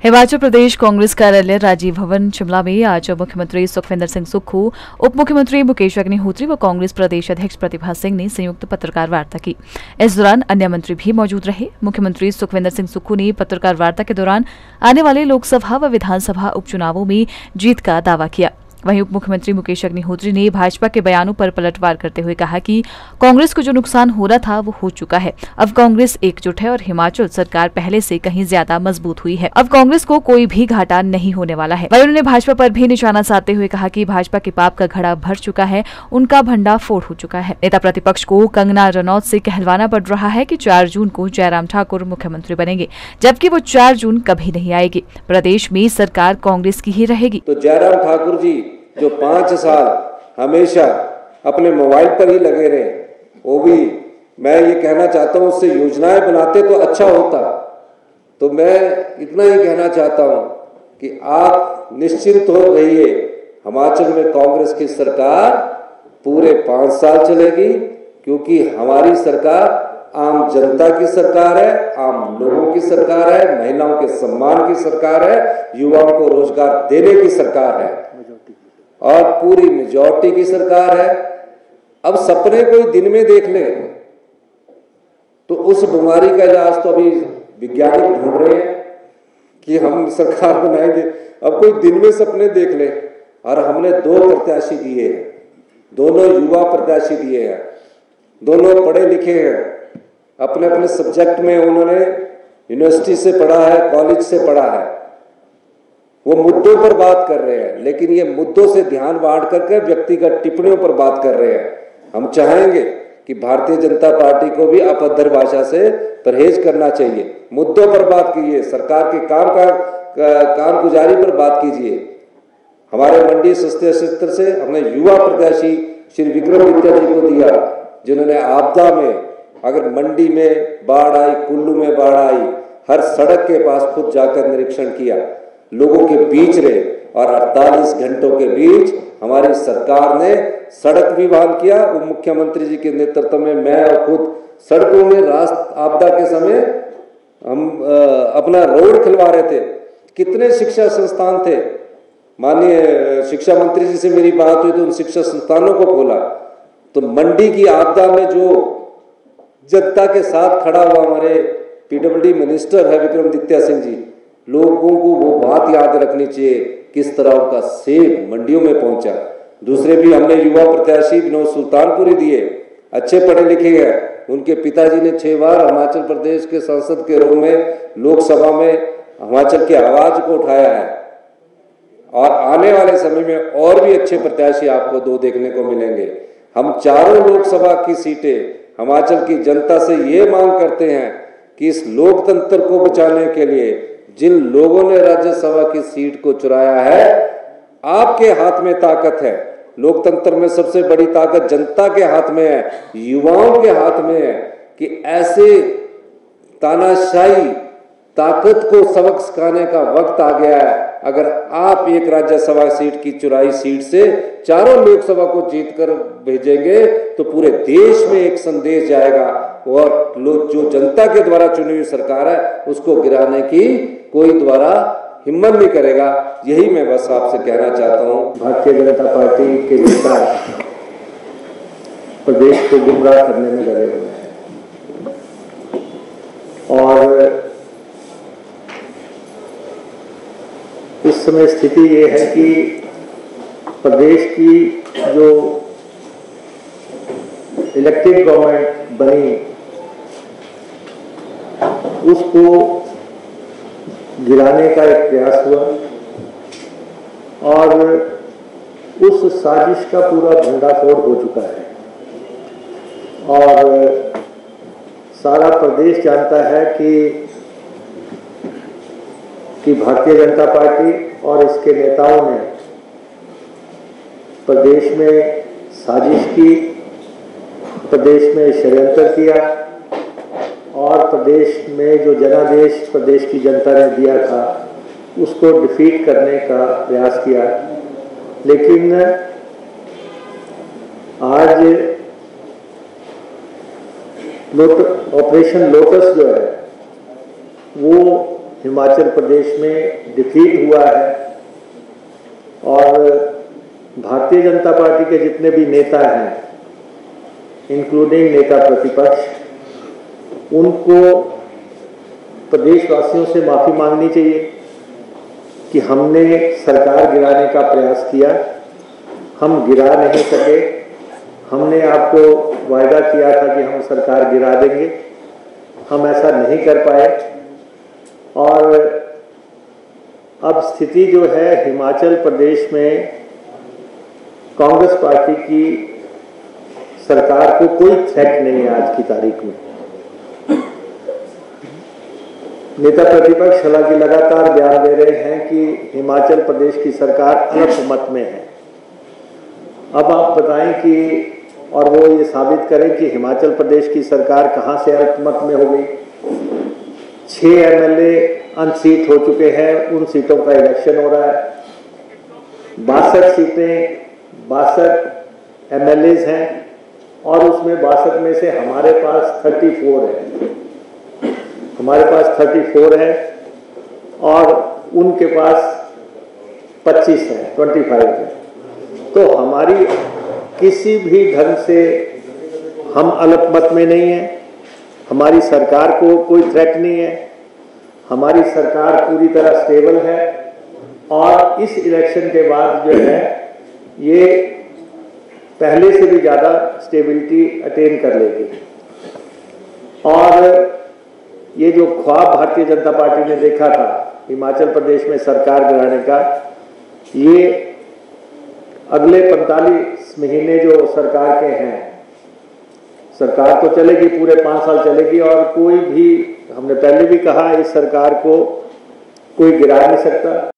हिमाचल प्रदेश कांग्रेस कार्यालय राजीव भवन शिमला में आज मुख्यमंत्री सुखविंदर सिंह सुक्खू, उप मुख्यमंत्री मुकेश अग्निहोत्री व कांग्रेस प्रदेश अध्यक्ष प्रतिभा सिंह ने संयुक्त पत्रकार वार्ता की। इस दौरान अन्य मंत्री भी मौजूद रहे। मुख्यमंत्री सुखविंदर सिंह सुक्खू ने पत्रकार वार्ता के दौरान आने वाले लोकसभा व विधानसभा उपचुनावों में जीत का दावा किया। वहीं उप मुख्यमंत्री मुकेश अग्निहोत्री ने भाजपा के बयानों पर पलटवार करते हुए कहा कि कांग्रेस को जो नुकसान हो रहा था वो हो चुका है। अब कांग्रेस एकजुट है और हिमाचल सरकार पहले से कहीं ज्यादा मजबूत हुई है। अब कांग्रेस को कोई भी घाटा नहीं होने वाला है। वहीं उन्होंने भाजपा पर भी निशाना साधते हुए कहा कि भाजपा के पाप का घड़ा भर चुका है, उनका भंडा फोड़ हो चुका है। नेता प्रतिपक्ष को कंगना रनौत से कहलवाना पड़ रहा है कि 4 जून को जयराम ठाकुर मुख्यमंत्री बनेंगे, जबकि वो 4 जून कभी नहीं आएगी। प्रदेश में सरकार कांग्रेस की ही रहेगी। तो जयराम ठाकुर जी जो 5 साल हमेशा अपने मोबाइल पर ही लगे रहे, वो भी मैं ये कहना चाहता हूँ उससे योजनाएं बनाते तो अच्छा होता। तो मैं इतना ही कहना चाहता हूँ कि आप निश्चिंत हो रहिए, हिमाचल में कांग्रेस की सरकार पूरे 5 साल चलेगी, क्योंकि हमारी सरकार आम जनता की सरकार है, आम लोगों की सरकार है, महिलाओं के सम्मान की सरकार है, युवाओं को रोजगार देने की सरकार है और पूरी मेजॉरिटी की सरकार है। अब सपने कोई दिन में देख ले तो उस बीमारी का इलाज तो अभी वैज्ञानिक ढूंढ रहे हैं कि हम सरकार बनाएंगे। अब कोई दिन में सपने देख ले, और हमने 2 प्रत्याशी दिए हैं, दोनों युवा प्रत्याशी दिए हैं, दोनों पढ़े लिखे हैं, अपने अपने सब्जेक्ट में उन्होंने यूनिवर्सिटी से पढ़ा है, कॉलेज से पढ़ा है, वो मुद्दों पर बात कर रहे हैं, लेकिन ये मुद्दों से ध्यान बांट करके व्यक्तिगत टिप्पणियों पर बात कर रहे हैं। हम चाहेंगे कि भारतीय जनता पार्टी को भी अपअद्भर भाषा से परहेज करना चाहिए। मुद्दों पर बात कीजिए, सरकार के कामगुजारी पर बात कीजिए। हमारे मंडी सस्ते क्षेत्र से हमने युवा प्रत्याशी श्री विक्रम विद्या जी को दिया, जिन्होंने आपदा में, अगर मंडी में बाढ़ आई, कुल्लू में बाढ़ आई, हर सड़क के पास खुद जाकर निरीक्षण किया, लोगों के बीच रहे, और 48 घंटों के बीच हमारी सरकार ने सड़क भी बहाल किया। वो मुख्यमंत्री जी के नेतृत्व में मैं और खुद सड़कों में राष्ट्र आपदा के समय हम अपना रोड खुलवा रहे थे। कितने शिक्षा संस्थान थे, माननीय शिक्षा मंत्री जी से मेरी बात हुई तो उन शिक्षा संस्थानों को खोला। तो मंडी की आपदा में जो जनता के साथ खड़ा हुआ हमारे पीडब्ल्यूडी मिनिस्टर है विक्रम दित्या सिंह जी, लोगों को वो बात याद रखनी चाहिए किस तरह उनका सेब मंडियों में पहुंचा। दूसरे भी हमने युवा प्रत्याशी विनोद सुल्तानपुरी दिए, अच्छे पढ़े लिखे हैं, उनके पिताजी ने 6 बार हिमाचल प्रदेश के सांसद के रूप में लोकसभा में हिमाचल की आवाज को उठाया है। और आने वाले समय में और भी अच्छे प्रत्याशी आपको 2 देखने को मिलेंगे। हम चारों लोकसभा की सीटें हिमाचल की जनता से ये मांग करते हैं कि इस लोकतंत्र को बचाने के लिए जिन लोगों ने राज्यसभा की सीट को चुराया है, आपके हाथ में ताकत है। लोकतंत्र में सबसे बड़ी ताकत जनता के हाथ में है, युवाओं के हाथ में है, कि ऐसे तानाशाही ताकत को सबक सिखाने का वक्त आ गया है। अगर आप एक राज्यसभा सीट की चुराई सीट से चारों लोकसभा को जीतकर भेजेंगे तो पूरे देश में एक संदेश जाएगा, और जो जनता के द्वारा चुनी हुई सरकार है उसको गिराने की कोई द्वारा हिम्मत नहीं करेगा। यही मैं बस आपसे कहना चाहता हूँ। भारतीय जनता पार्टी के नेता प्रदेश को गुमराह करने में लगे हुए हैं, और इस समय स्थिति ये है कि प्रदेश की जो इलेक्टेड गवर्नमेंट बनी उसको गिराने का एक प्रयास हुआ, और उस साजिश का पूरा भंडाफोड़ हो चुका है। और सारा प्रदेश जानता है कि भारतीय जनता पार्टी और इसके नेताओं ने प्रदेश में साजिश की, प्रदेश में षड्यंत्र किया, और प्रदेश में जो जनादेश प्रदेश की जनता ने दिया था उसको डिफीट करने का प्रयास किया। लेकिन आज ऑपरेशन लोटस जो है वो हिमाचल प्रदेश में डिफीट हुआ है और भारतीय जनता पार्टी के जितने भी नेता हैं, इंक्लूडिंग नेता प्रतिपक्ष, उनको प्रदेशवासियों से माफ़ी मांगनी चाहिए कि हमने सरकार गिराने का प्रयास किया, हम गिरा नहीं सके। हमने आपको वायदा किया था कि हम सरकार गिरा देंगे, हम ऐसा नहीं कर पाए। और अब स्थिति जो है हिमाचल प्रदेश में कांग्रेस पार्टी की सरकार को कोई थ्रेट नहीं है आज की तारीख में। नेता प्रतिपक्ष हालांकि लगातार बयान दे रहे हैं कि हिमाचल प्रदेश की सरकार अल्पमत में है। अब आप बताएं कि और वो ये साबित करें कि हिमाचल प्रदेश की सरकार कहां से अल्पमत में हो गई। 6 एमएलए अनसीट हो चुके हैं, उन सीटों का इलेक्शन हो रहा है। 62 सीटें 62 एमएलएज हैं और उसमें 62 में से हमारे पास 34 है। हमारे पास 34 है और उनके पास 25 है, 25 है। तो हमारी किसी भी ढंग से हम अल्पमत में नहीं है। हमारी सरकार को कोई थ्रेट नहीं है। हमारी सरकार पूरी तरह स्टेबल है और इस इलेक्शन के बाद जो है ये पहले से भी ज़्यादा स्टेबिलिटी अटेन कर लेगी। और ये जो ख्वाब भारतीय जनता पार्टी ने देखा था हिमाचल प्रदेश में सरकार गिराने का, ये अगले 45 महीने जो सरकार के हैं, सरकार तो चलेगी, पूरे 5 साल चलेगी और कोई भी, हमने पहले भी कहा, इस सरकार को कोई गिरा नहीं सकता।